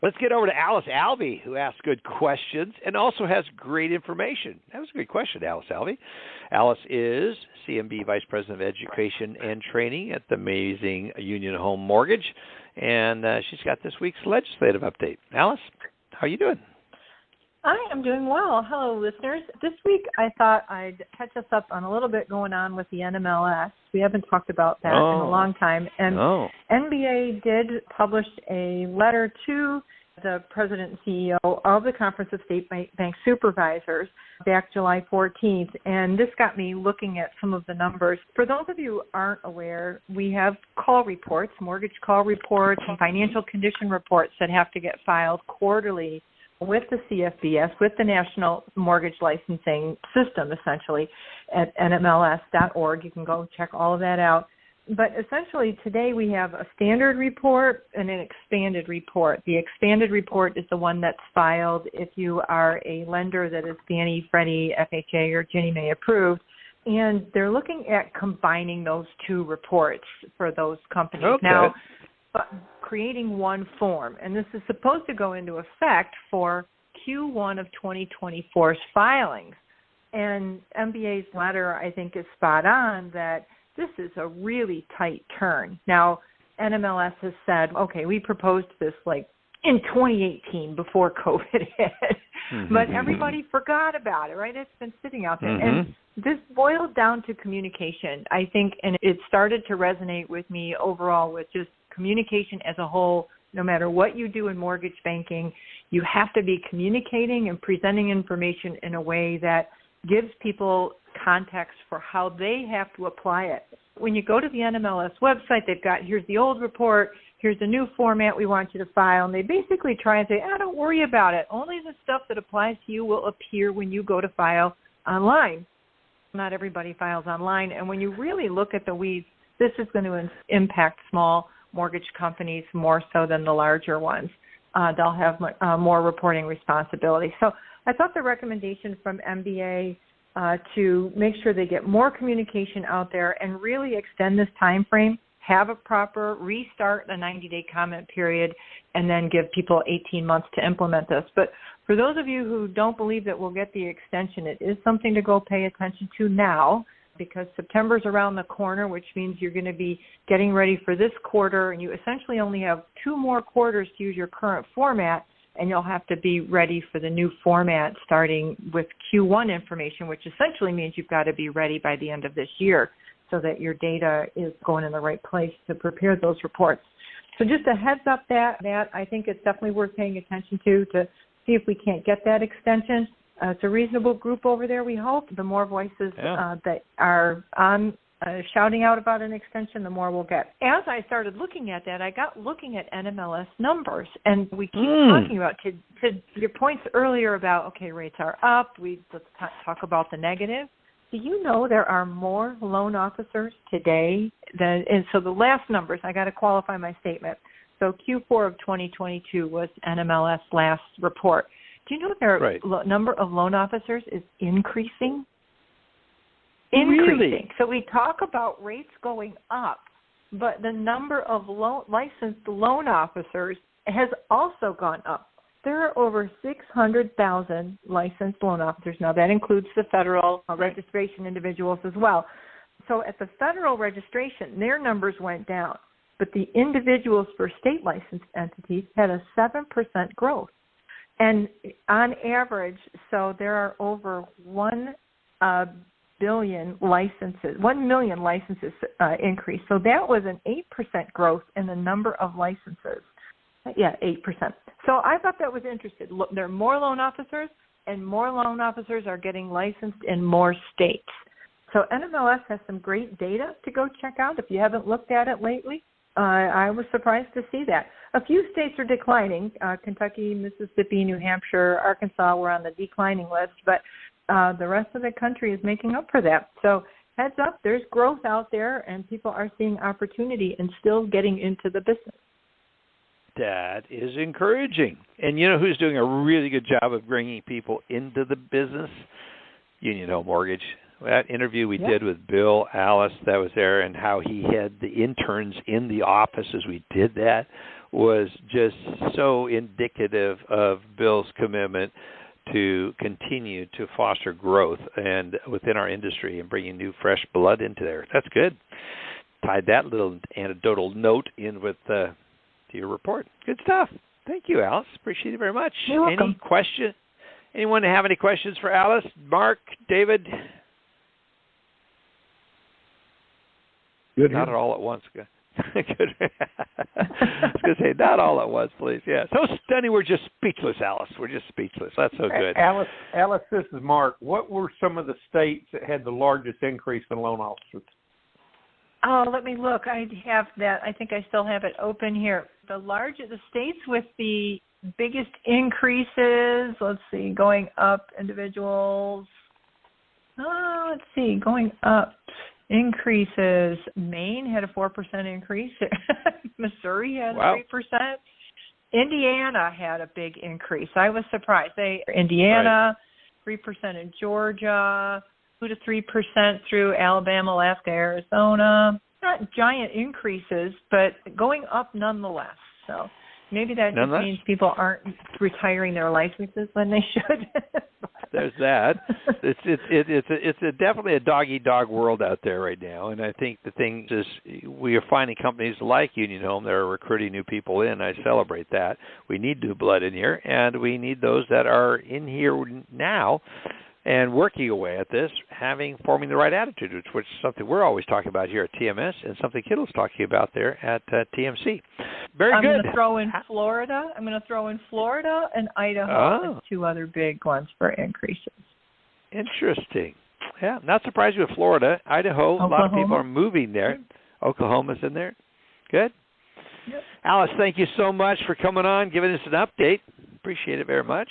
Let's get over to Alice Alvey, who asks good questions and also has great information. That was a good question, Alice Alvey. Alice is CMB Vice President of Education and Training at the amazing Union Home Mortgage, and she's got this week's legislative update. Alice, how are you doing? I am doing well. Hello, listeners. This week I thought I'd catch us up on a little bit going on with the NMLS. We haven't talked about that in a long time. And NBA did publish a letter to the president and CEO of the Conference of State Bank Supervisors back July 14th. And this got me looking at some of the numbers. For those of you who aren't aware, we have call reports, mortgage call reports, and financial condition reports that have to get filed quarterly with the CFBS, with the National Mortgage Licensing System, essentially, at nmls.org. You can go check all of that out. But essentially, today we have a standard report and an expanded report. The expanded report is the one that's filed if you are a lender that is Fannie, Freddie, FHA, or Ginnie Mae approved. And they're looking at combining those two reports for those companies. Okay. Now, creating one form, and this is supposed to go into effect for Q1 of 2024's filings. And MBA's letter, I think, is spot on that this is a really tight turn. Now, NMLS has said, okay, we proposed this like in 2018 before COVID hit, but everybody forgot about it, right? It's been sitting out there. And this boiled down to communication, I think, and it started to resonate with me overall with just communication as a whole. No matter what you do in mortgage banking, you have to be communicating and presenting information in a way that gives people context for how they have to apply it. When you go to the NMLS website, they've got, here's the old report, here's the new format we want you to file, and they basically try and say, don't worry about it. Only the stuff that applies to you will appear when you go to file online. Not everybody files online, and when you really look at the weeds, this is going to impact small mortgage companies more so than the larger ones. They'll have more reporting responsibility. So I thought the recommendation from MBA to make sure they get more communication out there and really extend this time frame, have a proper restart, a 90-day comment period, and then give people 18 months to implement this. But for those of you who don't believe that we'll get the extension, it is something to go pay attention to now, because September's around the corner, which means you're going to be getting ready for this quarter, and you essentially only have 2 more quarters to use your current format, and you'll have to be ready for the new format starting with Q1 information, which essentially means you've got to be ready by the end of this year so that your data is going in the right place to prepare those reports. So just a heads up that I think it's definitely worth paying attention to see if we can't get that extension. It's a reasonable group over there, we hope. The more voices that are on shouting out about an extension, the more we'll get. As I started looking at that, I got looking at NMLS numbers, and we keep talking about, to your points earlier about, okay, rates are up, let's talk about the negative. Do you know there are more loan officers today and so the last numbers, I got to qualify my statement. So Q4 of 2022 was NMLS last report. Do you know their number of loan officers is increasing? Really? So we talk about rates going up, but the number of licensed loan officers has also gone up. There are over 600,000 licensed loan officers. Now, that includes the federal registration individuals as well. So at the federal registration, their numbers went down, but the individuals for state licensed entities had a 7% growth. And on average, so there are over 1 million licenses increase. So that was an 8% growth in the number of licenses. Yeah, 8%. So I thought that was interesting. Look, there are more loan officers, and more loan officers are getting licensed in more states. So NMLS has some great data to go check out if you haven't looked at it lately. I was surprised to see that. A few states are declining. Kentucky, Mississippi, New Hampshire, Arkansas were on the declining list, but the rest of the country is making up for that. So heads up, there's growth out there, and people are seeing opportunity and still getting into the business. That is encouraging. And you know who's doing a really good job of bringing people into the business? Union Home Mortgage. That interview we did with Bill Alice that was there, and how he had the interns in the office as we did that, was just so indicative of Bill's commitment to continue to foster growth and within our industry and bringing new, fresh blood into there. That's good. Tied that little anecdotal note in with to your report. Good stuff. Thank you, Alice. Appreciate it very much. You're welcome. Any question? Anyone have any questions for Alice? Mark, David? Good. Not at all at once. Good. I was going to say, not all at once, please. Yeah. So stunning, we're just speechless, Alice. We're just speechless. That's so good. Alice, this is Mark. What were some of the states that had the largest increase in loan officers? Oh, let me look. I have that. I think I still have it open here. The states with the biggest increases, let's see, going up, individuals. Let's see, going up. Increases. Maine had a 4% increase. Missouri had 3%. Indiana had a big increase. I was surprised. Indiana, 3% in Georgia, 2 to 3% through Alabama, Alaska, Arizona. Not giant increases, but going up nonetheless. So maybe that just means people aren't retiring their licenses when they should. There's that. It's definitely a dog-eat-dog world out there right now, and I think the thing is we are finding companies like Union Home that are recruiting new people in. I celebrate that. We need new blood in here, and we need those that are in here now and working away at this, forming the right attitude, which is something we're always talking about here at TMS and something Kittle's talking about there at TMC. Very good. I'm going to throw in Florida. And Idaho as two other big ones for increases. Interesting. Yeah, not surprised with Florida. Idaho, Oklahoma. A lot of people are moving there. Oklahoma's in there. Good. Yep. Alice, thank you so much for coming on, giving us an update. Appreciate it very much.